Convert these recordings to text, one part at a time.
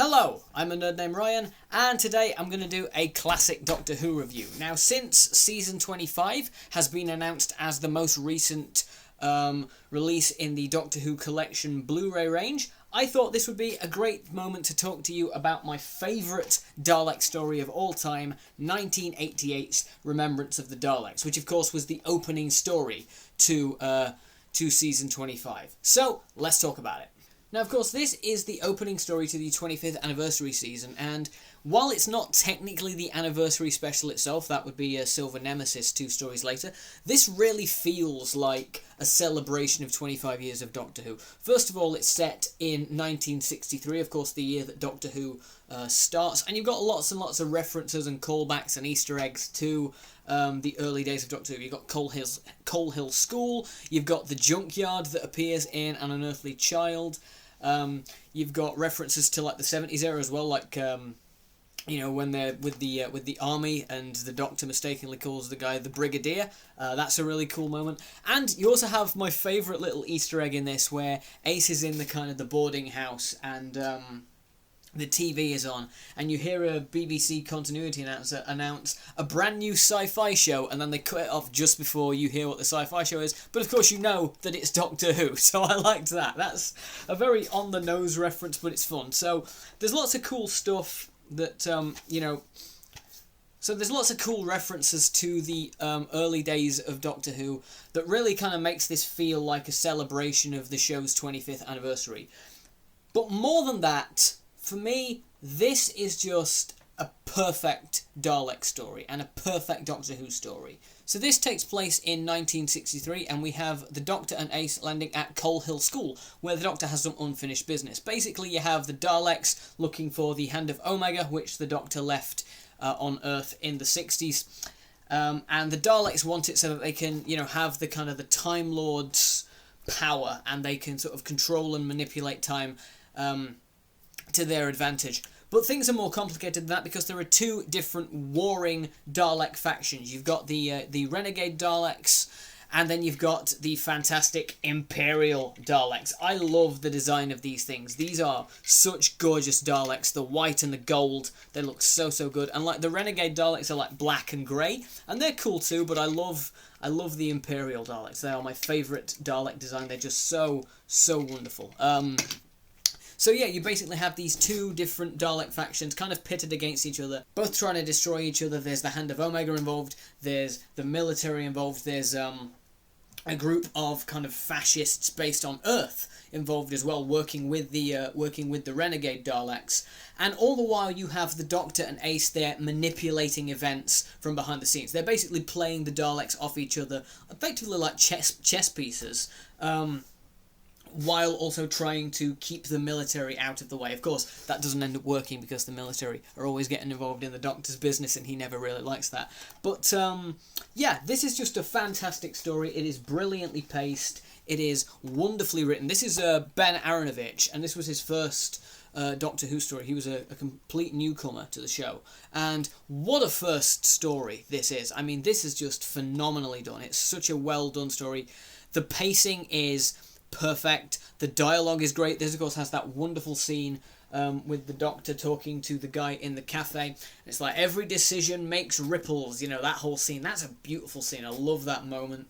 Hello, I'm a nerd named Ryan, and today I'm going to do a classic Doctor Who review. Now, since season 25 has been announced as the most recent release in the Doctor Who Collection Blu-ray range, I thought this would be a great moment to talk to you about my favourite Dalek story of all time, 1988's Remembrance of the Daleks, which of course was the opening story to season 25. So, let's talk about it. Now, of course, this is the opening story to the 25th anniversary season, and while it's not technically the anniversary special itself, that would be Silver Nemesis 2 stories later, this really feels like a celebration of 25 years of Doctor Who. First of all, it's set in 1963, of course, the year that Doctor Who starts, and you've got lots and lots of references and callbacks and Easter eggs to the early days of Doctor Who. You've got Coal Hill School, you've got the junkyard that appears in An Unearthly Child. You've got references to like the 70s era as well, like when they're with the army and the Doctor mistakenly calls the guy the Brigadier. That's a really cool moment. And you also have my favourite little Easter egg in this, where Ace is in the boarding house and the TV is on, and you hear a BBC continuity announcer announce a brand new sci-fi show, and then they cut it off just before you hear what the sci-fi show is. But of course you know that it's Doctor Who, so I liked that. That's a very on-the-nose reference, but it's fun. So there's lots of cool stuff that, So there's lots of cool references to the early days of Doctor Who that really kind of makes this feel like a celebration of the show's 25th anniversary. But more than that, for me, this is just a perfect Dalek story and a perfect Doctor Who story. So this takes place in 1963, and we have the Doctor and Ace landing at Coal Hill School, where the Doctor has some unfinished business. Basically, you have the Daleks looking for the Hand of Omega, which the Doctor left on Earth in the 60s. And the Daleks want it so that they can, have the the Time Lord's power, and they can sort of control and manipulate time to their advantage. But things are more complicated than that, because there are two different warring Dalek factions. You've got the Renegade Daleks, and then you've got the fantastic Imperial Daleks. I love the design of these things. These are such gorgeous Daleks. The white and the gold, they look so good. And like the Renegade Daleks are like black and grey, and they're cool too, but I love the Imperial Daleks. They are my favourite Dalek design. They're just so wonderful. So yeah, you basically have these two different Dalek factions kind of pitted against each other, both trying to destroy each other. There's the Hand of Omega involved, there's the military involved, there's a group of kind of fascists based on Earth involved as well, working with the Renegade Daleks. And all the while you have the Doctor and Ace there manipulating events from behind the scenes. They're basically playing the Daleks off each other, effectively like chess pieces, while also trying to keep the military out of the way. Of course, that doesn't end up working, because the military are always getting involved in the Doctor's business, and he never really likes that. But, yeah, this is just a fantastic story. It is brilliantly paced. It is wonderfully written. This is Ben Aronovich, and this was his first Doctor Who story. He was a complete newcomer to the show. And what a first story this is. I mean, this is just phenomenally done. It's such a well-done story. The pacing is perfect. The dialogue is great. This, of course, has that wonderful scene with the Doctor talking to the guy in the cafe. It's like, every decision makes ripples, that whole scene. That's a beautiful scene. I love that moment.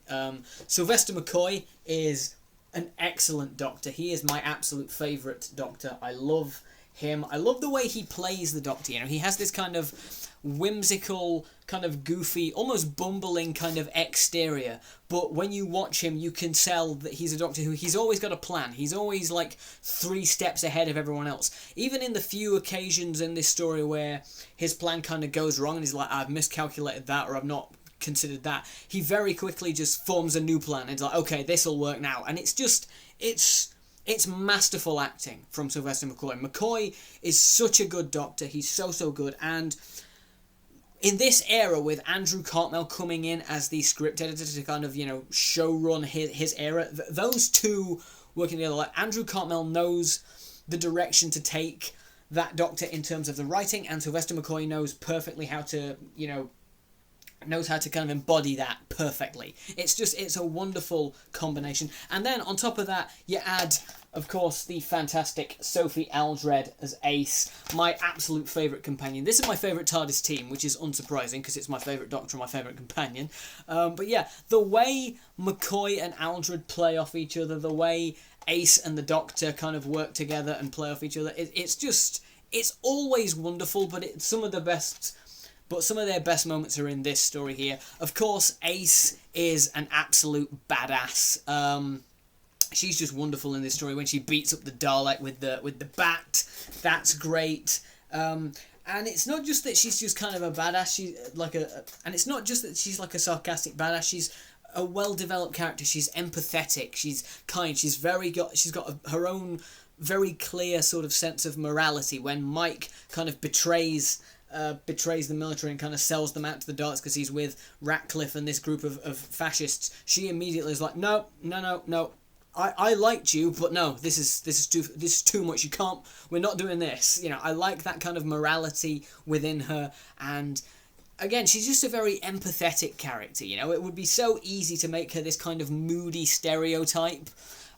Sylvester McCoy is an excellent Doctor. He is my absolute favourite Doctor. I love him. I love the way he plays the Doctor. He has this kind of whimsical, kind of goofy, almost bumbling kind of exterior, but when you watch him, you can tell that he's a Doctor who he's always got a plan. He's always like 3 steps ahead of everyone else. Even in the few occasions in this story where his plan kind of goes wrong and he's like, I've miscalculated that, or I've not considered that, he very quickly just forms a new plan and it's like, okay, this'll work now. And it's masterful acting from Sylvester McCoy. McCoy is such a good Doctor. He's so good. And in this era, with Andrew Cartmel coming in as the script editor to kind of, show run his era, those two working together, like Andrew Cartmel knows the direction to take that Doctor in terms of the writing, and Sylvester McCoy knows perfectly how to, knows how to kind of embody that perfectly. It's a wonderful combination. And then on top of that, you add, of course, the fantastic Sophie Aldred as Ace, my absolute favourite companion. This is my favourite TARDIS team, which is unsurprising because it's my favourite Doctor and my favourite companion. But yeah, the way McCoy and Aldred play off each other, the way Ace and the Doctor kind of work together and play off each other, it's always wonderful, but some of their best moments are in this story here. Of course, Ace is an absolute badass. She's just wonderful in this story when she beats up the Dalek with the bat. That's great. And it's not just that she's just kind of a badass. And it's not just that she's like a sarcastic badass. She's a well-developed character. She's empathetic. She's kind. She's got her own very clear sort of sense of morality. When Mike kind of betrays the military and kind of sells them out to the Daleks because he's with Ratcliffe and this group of fascists, she immediately is like, no. I liked you, but no, this is too much. You can't. We're not doing this. I like that kind of morality within her, and again, she's just a very empathetic character. It would be so easy to make her this kind of moody stereotype.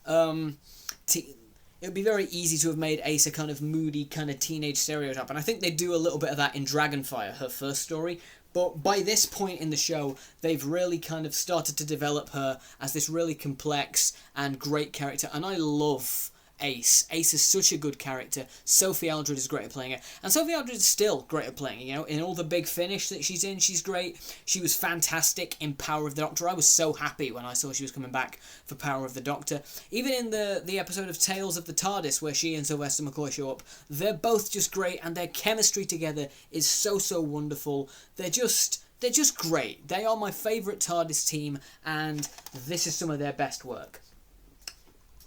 It would be very easy to have made Ace a kind of moody, kind of teenage stereotype, and I think they do a little bit of that in Dragonfire, her first story. But by this point in the show, they've really kind of started to develop her as this really complex and great character, and I love Ace. Ace is such a good character. Sophie Aldred is great at playing it, and Sophie Aldred is still great at playing it. In all the Big Finish that she's in, she's great. She was fantastic in Power of the Doctor. I was so happy when I saw she was coming back for Power of the Doctor. Even in the episode of Tales of the TARDIS where she and Sylvester McCoy show up, they're both just great, and their chemistry together is so wonderful. They're just great. They are my favourite TARDIS team, and this is some of their best work.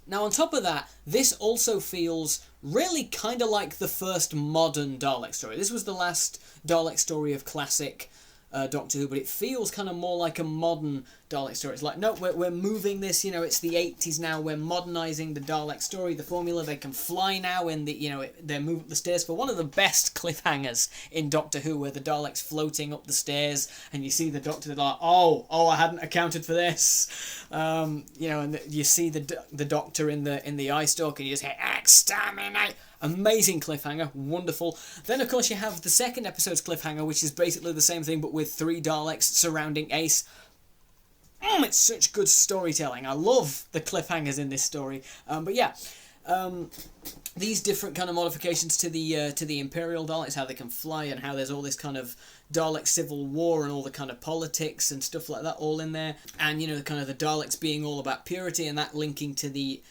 Now, on top of that, this also feels really kind of like the first modern Dalek story. This was the last Dalek story of classic Doctor Who, but it feels kind of more like a modern Dalek story. It's like, no, we're moving this, it's the 80s now, we're modernising the Dalek story, the formula, they can fly now, and they're moving up the stairs for one of the best cliffhangers in Doctor Who, where the Dalek's floating up the stairs, and you see the Doctor, they're like, oh, I hadn't accounted for this, and you see the Doctor in the eye stalk, and you just hear, exterminate! Amazing cliffhanger, wonderful. Then, of course, you have the second episode's cliffhanger, which is basically the same thing, but with 3 Daleks surrounding Ace. It's such good storytelling. I love the cliffhangers in this story. But yeah, these different kind of modifications to the Imperial Daleks, how they can fly, and how there's all this kind of Dalek civil war and all the kind of politics and stuff like that all in there. And, kind of the Daleks being all about purity, and that linking to the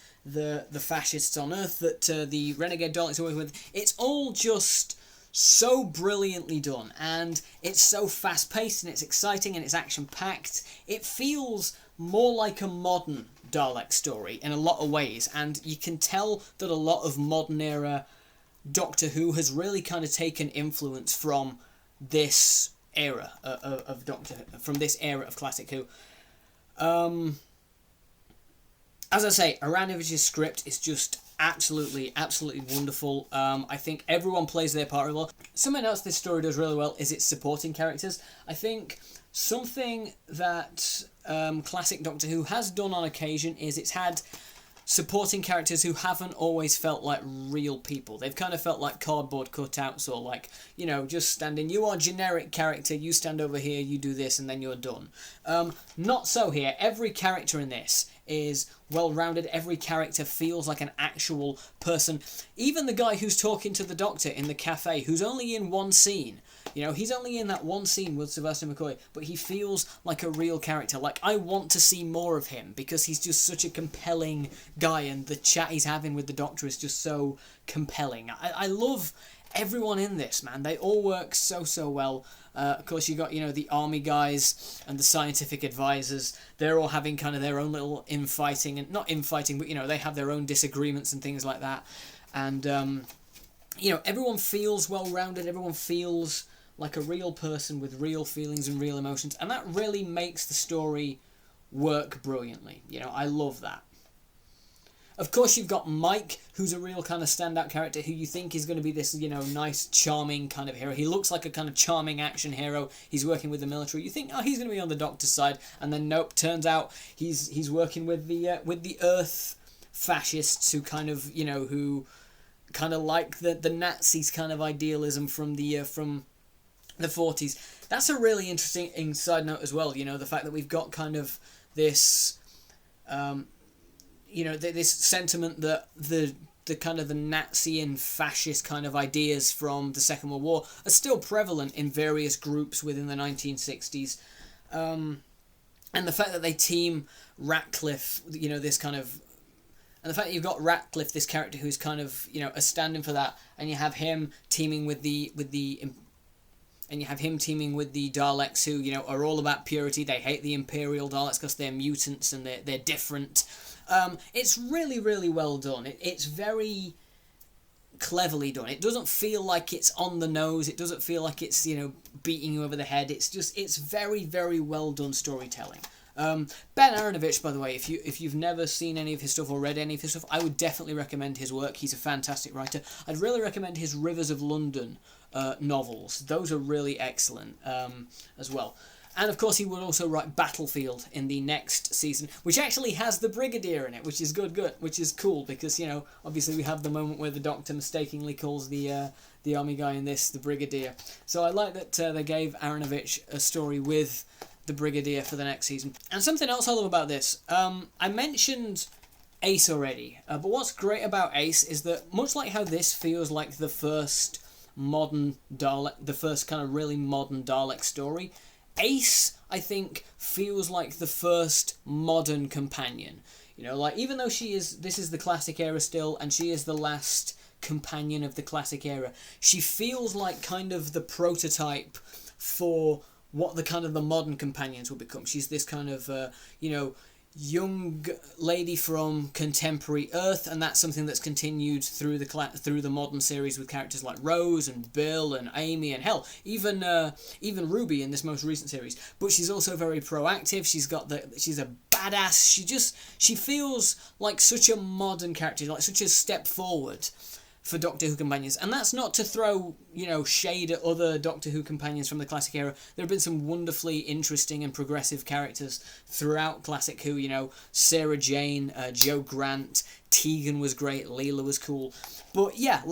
fascists on Earth that the renegade Daleks are working with. It's all just so brilliantly done, and it's so fast-paced, and it's exciting, and it's action-packed. It feels more like a modern Dalek story in a lot of ways, and you can tell that a lot of modern-era Doctor Who has really kind of taken influence from this era of Doctor Who, from this era of classic Who. As I say, Aranovich's script is just absolutely wonderful. I think everyone plays their part really well. Something else this story does really well is its supporting characters. I think something that classic Doctor Who has done on occasion is it's had supporting characters who haven't always felt like real people. They've kind of felt like cardboard cutouts, or like, just standing, you are generic character, you stand over here, you do this, and then you're done. Not so here. Every character in this is well-rounded. Every character feels like an actual person. Even the guy who's talking to the Doctor in the cafe, who's only in one scene, he's only in that one scene with Sylvester McCoy, but he feels like a real character. Like, I want to see more of him, because he's just such a compelling guy, and the chat he's having with the Doctor is just so compelling. I love everyone in this, man. They all work so well. Of course, you got, the army guys and the scientific advisors. They're all having kind of their own little infighting, and not infighting, but, they have their own disagreements and things like that. And, everyone feels well-rounded. Everyone feels like a real person with real feelings and real emotions. And that really makes the story work brilliantly. I love that. Of course, you've got Mike, who's a real kind of standout character who you think is going to be this, nice, charming kind of hero. He looks like a kind of charming action hero. He's working with the military. You think, oh, he's going to be on the Doctor's side, and then nope. Turns out he's working with the Earth fascists who kind of who kind of like the Nazis kind of idealism from the 40s. That's a really interesting side note as well. The fact that we've got kind of this. This sentiment that the kind of the Nazi and fascist kind of ideas from the Second World War are still prevalent in various groups within the 1960s. And the fact that they team Ratcliffe, this kind of... And the fact that you've got Ratcliffe, this character who's kind of, a stand-in for that, and you have him teaming with the Daleks who, are all about purity. They hate the Imperial Daleks because they're mutants and they're different. It's really, really well done. It's very cleverly done. It doesn't feel like it's on the nose. It doesn't feel like it's, beating you over the head. It's very, very well done storytelling. Ben Aronovich, by the way, if you've never seen any of his stuff or read any of his stuff, I would definitely recommend his work. He's a fantastic writer. I'd really recommend his Rivers of London novels. Those are really excellent as well. And of course he would also write Battlefield in the next season, which actually has the Brigadier in it, which is which is cool because, obviously we have the moment where the Doctor mistakenly calls the army guy in this the Brigadier. So I like that they gave Aronovich a story with the Brigadier for the next season. And something else I love about this, I mentioned Ace already, but what's great about Ace is that much like how this feels like the first modern Dalek, the first kind of really modern Dalek story, Ace, I think, feels like the first modern companion. Even though this is the classic era still, and she is the last companion of the classic era, she feels like kind of the prototype for what the kind of the modern companions will become. She's this kind of, young lady from contemporary Earth, and that's something that's continued through the modern series with characters like Rose and Bill and Amy and hell, even Ruby in this most recent series. But she's also very proactive. She's a badass. She feels like such a modern character, like such a step forward for Doctor Who companions. And that's not to throw, shade at other Doctor Who companions from the classic era. There have been some wonderfully interesting and progressive characters throughout classic Who, Sarah Jane, Jo Grant, Tegan was great, Leela was cool. But yeah,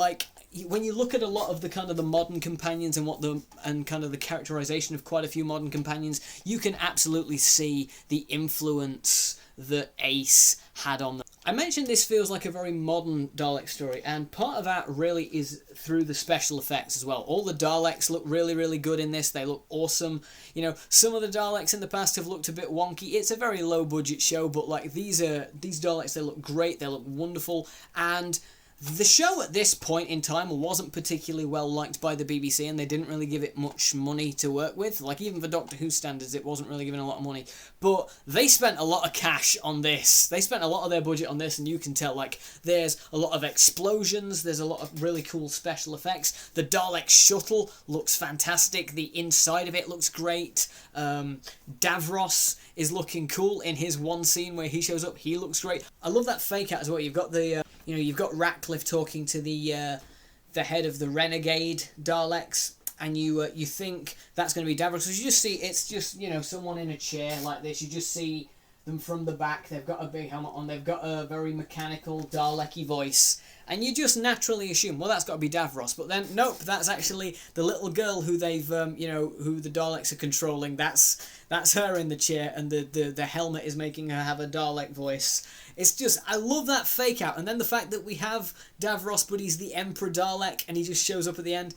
when you look at a lot of the kind of the modern companions and kind of the characterization of quite a few modern companions, you can absolutely see the influence that Ace had on them. I mentioned this feels like a very modern Dalek story, and part of that really is through the special effects as well. All the Daleks look really, really good in this. They look awesome. Some of the Daleks in the past have looked a bit wonky. It's a very low budget show, but these Daleks, they look great. They look wonderful, and the show at this point in time wasn't particularly well liked by the BBC, and they didn't really give it much money to work with. Even for Doctor Who standards, it wasn't really given a lot of money. But they spent a lot of cash on this. They spent a lot of their budget on this, and you can tell, there's a lot of explosions, there's a lot of really cool special effects. The Dalek shuttle looks fantastic. The inside of it looks great. Davros is looking cool in his one scene where he shows up. He looks great. I love that fake out as well. You've got you've got Ratcliffe talking to the head of the Renegade Daleks, and you think that's going to be Davros. So you just see it's just someone in a chair like this. You just see them from the back. They've got a big helmet on. They've got a very mechanical Dalek-y voice, and you just naturally assume, well, that's got to be Davros. But then nope, that's actually the little girl who they've who the Daleks are controlling. That's her in the chair, and the helmet is making her have a Dalek voice. It's just, I love that fake out. And then the fact that we have Davros, but he's the Emperor Dalek, and he just shows up at the end.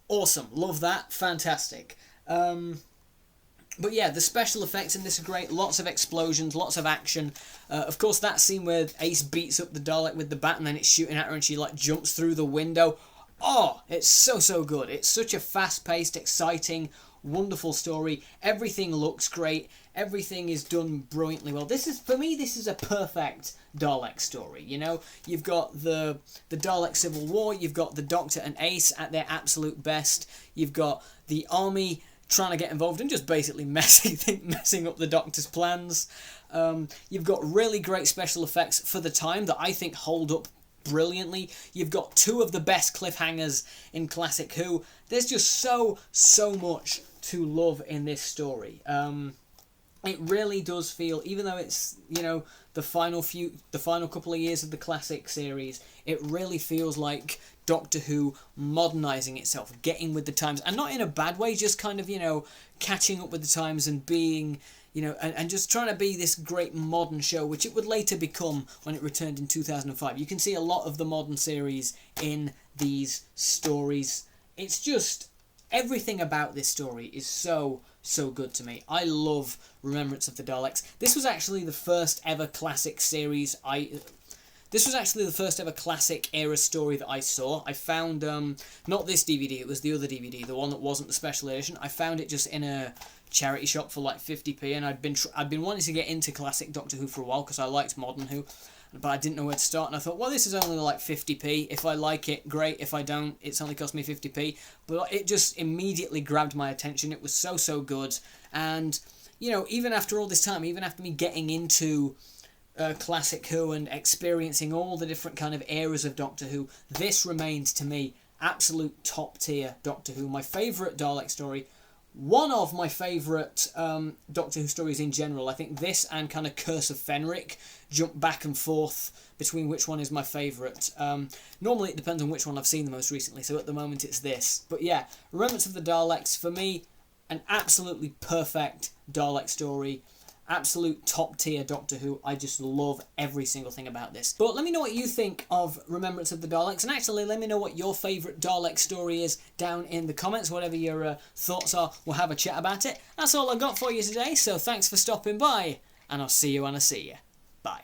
Awesome. Love that. Fantastic. But yeah, the special effects in this are great. Lots of explosions, lots of action. Of course, that scene where Ace beats up the Dalek with the bat and then it's shooting at her and she jumps through the window. Oh, it's so good. It's such a fast-paced, exciting, wonderful story. Everything looks great. Everything is done brilliantly well. For me, this is a perfect Dalek story. You've got the Dalek Civil War. You've got the Doctor and Ace at their absolute best. You've got the army trying to get involved and just basically messing up the Doctor's plans. You've got really great special effects for the time that I think hold up brilliantly. You've got two of the best cliffhangers in classic Who. There's just so much to love in this story. It really does feel, even though it's, you know, the final couple of years of the classic series, it really feels like Doctor Who modernising itself, getting with the times, and not in a bad way, just kind of, you know, catching up with the times and being, you know, and just trying to be this great modern show, which it would later become when it returned in 2005. You can see a lot of the modern series in these stories. It's just, everything about this story is so good to me. I love Remembrance of the Daleks. This was actually the first ever classic series This was actually the first ever classic era story that I saw. I found, not this DVD, it was the other DVD, the one that wasn't the special edition. I found it just in a charity shop for like 50p, and I'd been wanting to get into classic Doctor Who for a while because I liked modern Who, but I didn't know where to start, and I thought, well, this is only like 50p. If I like it, great. If I don't, it's only cost me 50p. But it just immediately grabbed my attention. It was so good, and, you know, even after all this time, even after me getting into classic Who and experiencing all the different kind of eras of Doctor Who, this remains to me absolute top tier Doctor Who. My favourite Dalek story, one of my favourite Doctor Who stories in general. I think this and kind of Curse of Fenric jump back and forth between which one is my favourite. Normally it depends on which one I've seen the most recently, so at the moment it's this. But yeah, Remembrance of the Daleks, for me, an absolutely perfect Dalek story. Absolute top tier Doctor Who. I just love every single thing about this. But let me know what you think of Remembrance of the Daleks, and actually let me know what your favourite Dalek story is down in the comments. Whatever your thoughts are, we'll have a chat about it. That's all I've got for you today, so thanks for stopping by, and I'll see you when I see you. Bye.